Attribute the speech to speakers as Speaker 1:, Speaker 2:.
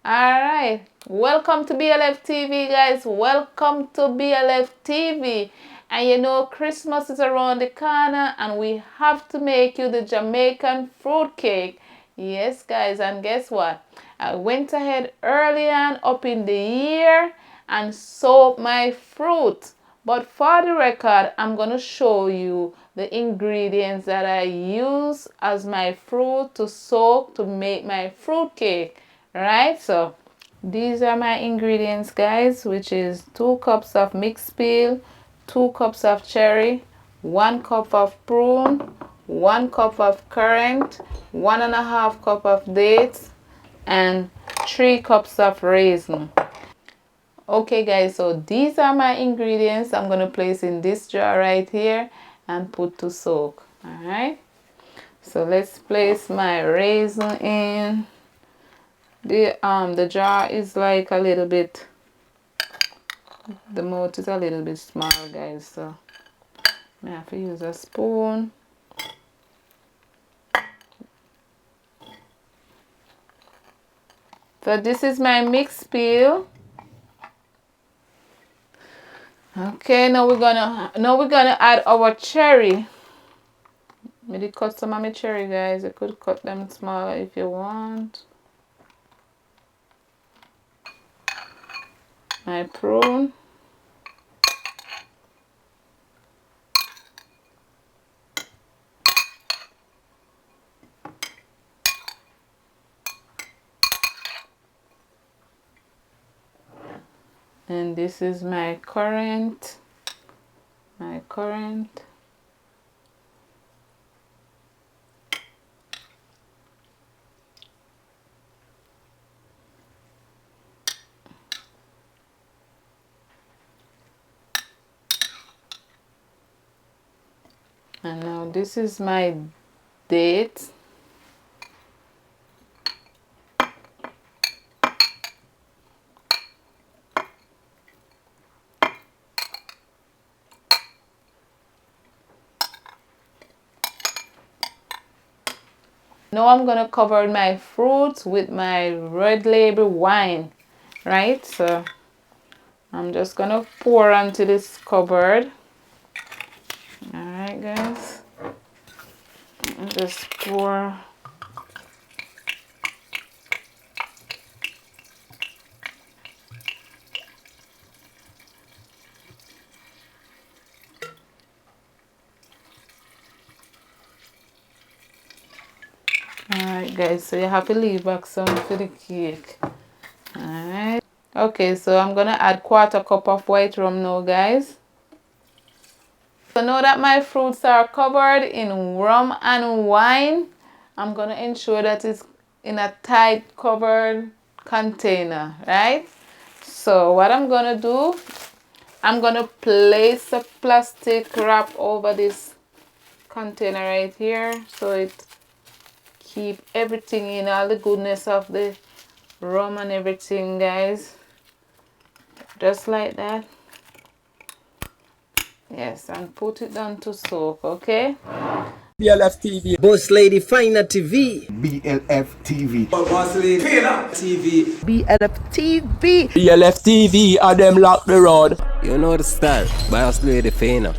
Speaker 1: Alright, welcome to BLFTv, guys. Welcome to BLFTv. And you know, Christmas is around the corner and we have to make you the Jamaican fruit cake. Yes, guys, and guess what? I went ahead early on up in the year and soaked my fruit. But for the record, I'm going to show you the ingredients that I use as my fruit to soak to make my fruit cake. Right, so these are my ingredients, guys, which is 2 cups of mixed peel, 2 cups of cherry, 1 cup of prune, 1 cup of currant, 1.5 cup of dates, and 3 cups of raisin. Okay, guys, so these are my ingredients. I'm going to place in this jar right here and put to soak. All right, so let's place my raisin in. The jar is like a little bit, the mouth is a little bit small, guys, so I have to use a spoon. So this is my mixed peel. Okay, now we're gonna add our cherry. Maybe cut some of my cherry, guys. You could cut them smaller if you want. My prune. And this is my currant. My currant. And now this is my date. Now I'm gonna cover my fruits with my red label wine, right? So I'm just gonna pour onto this cupboard. Alright, guys, and just pour. Alright, guys, so you have to leave back some for the cake. Alright, okay, so I'm gonna add 1/4 cup of white rum now, guys. So now that my fruits are covered in rum and wine, I'm going to ensure that it's in a tight covered container, right? So what I'm going to do, I'm going to place a plastic wrap over this container right here so it keep everything in, all the goodness of the rum and everything, guys. Just like that. Yes, and put it down to soak, okay?
Speaker 2: BLFTv.
Speaker 3: BossLady Fayna Tv.
Speaker 2: BLFTv.
Speaker 4: BossLady Fayna TV.
Speaker 3: BLFTv.
Speaker 2: BLFTv, and them lock the road.
Speaker 3: You know the style. BossLady Fayna.